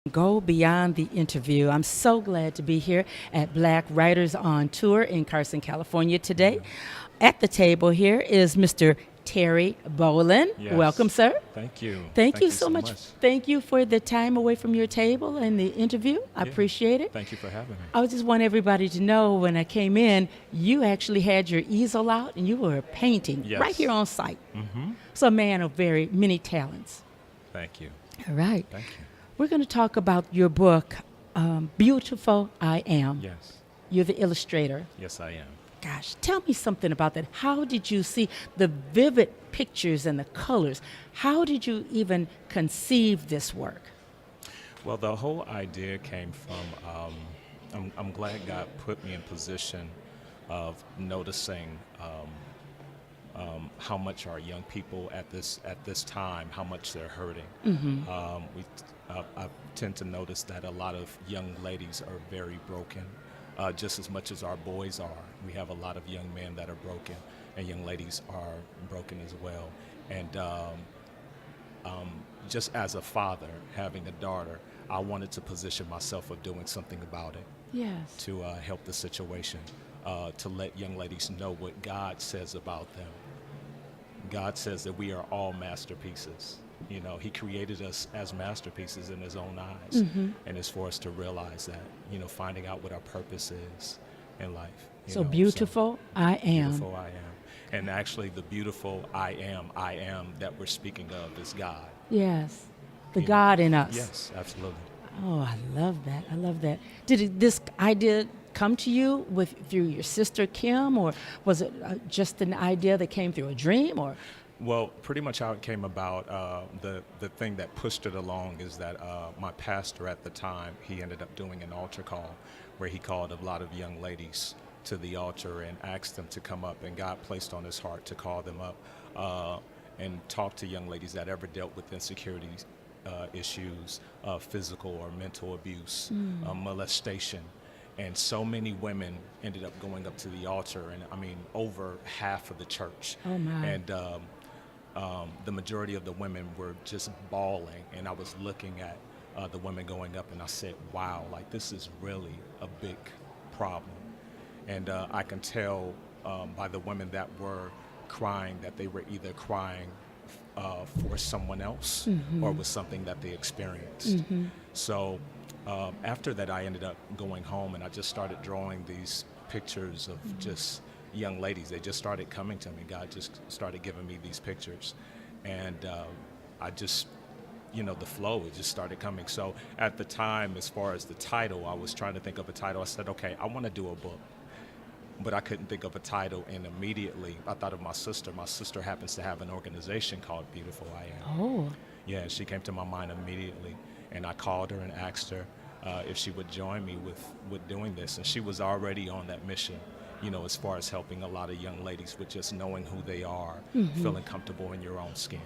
Go beyond the interview. I'm so glad to be here at Black Writers on Tour in Carson, California today. At the table here is Mr. Terry Bolin. Welcome, Yes. sir. Thank you. Thank Thank you you so so much. much. Thank you for the time away from your table and the interview. I Yeah. appreciate it. Thank you for having me. I just want everybody to know when I came in, you actually had your easel out and you were painting right Yes. here on site. Mm-hmm. So, a man of very many talents. Thank you. All right. Thank you. We're going to talk about your book, Beautiful I Am. Yes. You're the illustrator. Yes, I am. Gosh, tell me something about that. How did you see the vivid pictures and the colors? How did you even conceive this work? Well, the whole idea came from, I'm glad God put me in position of noticing how much our young people at this time, how much they're hurting. I tend to notice that a lot of young ladies are very broken, just as much as our boys are. We have a lot of young men that are broken, and young ladies are broken as well. And just as a father, having a daughter, I wanted to position myself of doing something about it Yes. to help the situation, to let young ladies know what God says about them. God says that we are all masterpieces. You know, He created us as masterpieces in His own eyes. And it's for us to realize that, finding out what our purpose is in life. So beautiful I am. Beautiful I am. And actually, the beautiful I am that we're speaking of is God. Yes. The You know. God in us. Yes, absolutely. Oh, I love that. I love that. This idea come to you through your sister Kim, or was it just an idea that came through a dream, or? Well, pretty much how it came about, the thing that pushed it along is that my pastor at the time, he ended up doing an altar call where he called a lot of young ladies to the altar and asked them to come up, and God placed on his heart to call them up and talk to young ladies that ever dealt with insecurities, issues, physical or mental abuse, molestation. And so many women ended up going up to the altar, and I mean, over half of the church. Oh, my. And the majority of the women were just bawling, and I was looking at the women going up, and I said, wow, like this is really a big problem. And I can tell by the women that were crying that they were either crying for someone else or was something that they experienced. So after that, I ended up going home, and I just started drawing these pictures of just young ladies. They just started coming to me. God just started giving me these pictures, and I just, the flow, it just started coming. So at the time, as far as the title, I was trying to think of a title. I said, okay, I want to do a book, but I couldn't think of a title, and immediately I thought of my sister. My sister happens to have an organization called Beautiful I Am. Oh. Yeah, she came to my mind immediately, and I called her and asked her if she would join me with doing this, and she was already on that mission, as far as helping a lot of young ladies with just knowing who they are, feeling comfortable in your own skin.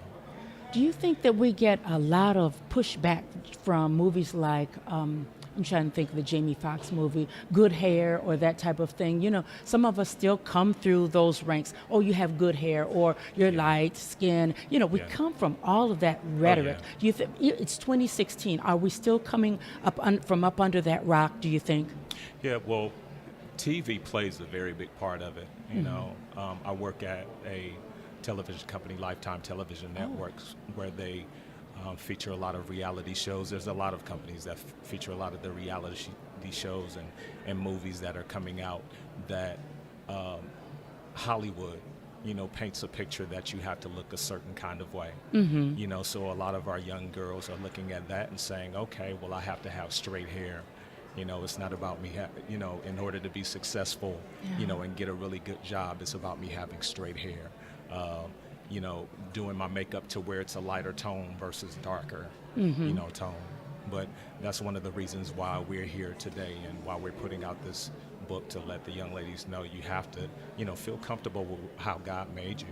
Do you think that we get a lot of pushback from movies like, I'm trying to think of the Jamie Foxx movie, Good Hair, or that type of thing? Some of us still come through those ranks. Oh, you have good hair, or you're light skin. We Yeah. come from all of that rhetoric. yeah. Do you think it's 2016? Are we still coming up from up under that rock, do you think? Yeah, well, TV plays a very big part of it. I work at a television company, Lifetime Television Networks, where they feature a lot of reality shows. There's a lot of companies that feature a lot of the reality shows and movies that are coming out that Hollywood, paints a picture that you have to look a certain kind of way. So a lot of our young girls are looking at that and saying, okay, well, I have to have straight hair. It's not about me, in order to be successful, and get a really good job, it's about me having straight hair. Doing my makeup to where it's a lighter tone versus darker, tone. But that's one of the reasons why we're here today and why we're putting out this book, to let the young ladies know you have to, feel comfortable with how God made you.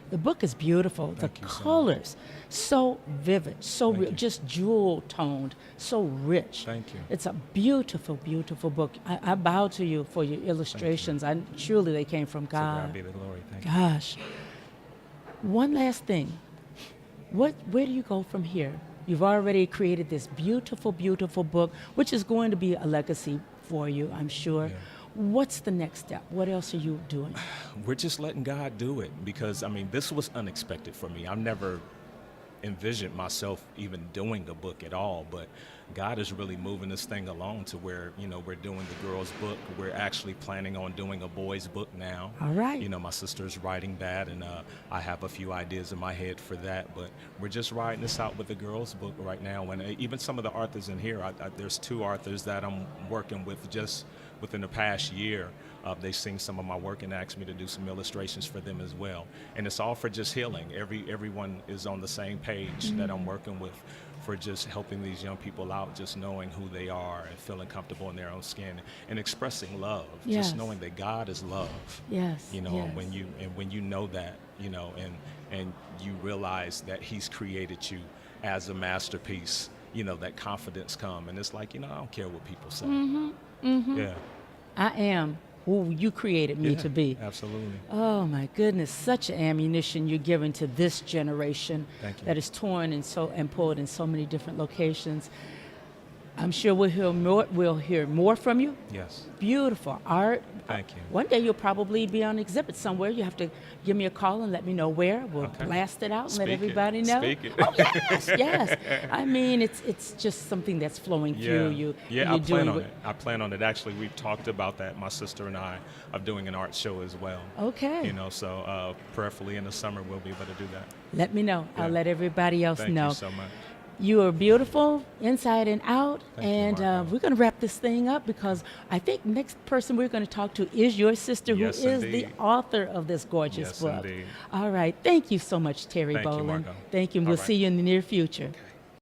The book is beautiful. Thank The you so much. colors, so vivid, so Thank real, you. just jewel toned, so rich. Thank you. It's a beautiful, beautiful book. I bow to you for your illustrations. Truly, they came from To God God. be the glory. Thank you. Gosh. One last thing. Where do you go from here? You've already created this beautiful, beautiful book, which is going to be a legacy for you, I'm sure. Yeah. What's the next step? What else are you doing? We're just letting God do it because, I mean, this was unexpected for me. I've never envisioned myself even doing a book at all, but God is really moving this thing along to where, you know, we're doing the girls' book. We're actually planning on doing a boys' book now. All right. You know, my sister's writing that, and I have a few ideas in my head for that, but we're just riding this out with the girls' book right now. And even some of the authors in here, there's 2 authors that I'm working with just within the past year. They've seen some of my work and asked me to do some illustrations for them as well. And it's all for just healing. Everyone is on the same page that I'm working with for just helping these young people out, just knowing who they are and feeling comfortable in their own skin and expressing love. Yes. Just knowing that God is love. Yes. You know, yes. when you know that, you know, and you realize that He's created you as a masterpiece, you know, that confidence come. And it's like, you know, I don't care what people say. Yeah. I am who you created me Yeah, to be. Absolutely. Oh my goodness, such ammunition you're giving to this generation Thank you. that is torn and pulled in so many different locations. I'm sure we'll hear more from you. Yes. Beautiful art. Thank you. One day you'll probably be on exhibit somewhere. You have to give me a call and let me know where. We'll Okay. blast it out and Speak let it. everybody know. Speak it. Oh yes, yes. I mean, it's just something that's flowing through you. Yeah, and I you're plan doing on what- it. I plan on it. Actually, we've talked about that, my sister and I, of doing an art show as well. Okay. You know, so prayerfully in the summer we'll be able to do that. Let me know. Yeah. I'll let everybody else Thank know. you so much. You are beautiful inside and out. Thank you, and Margo. we're going to wrap this thing up because I think next person we're going to talk to is your sister, Yes, who is indeed. the author of this gorgeous Yes, book. indeed. All right. Thank you so much, Terry Thank you, Boland. Margo. Thank you. And All we'll right. see you in the near future.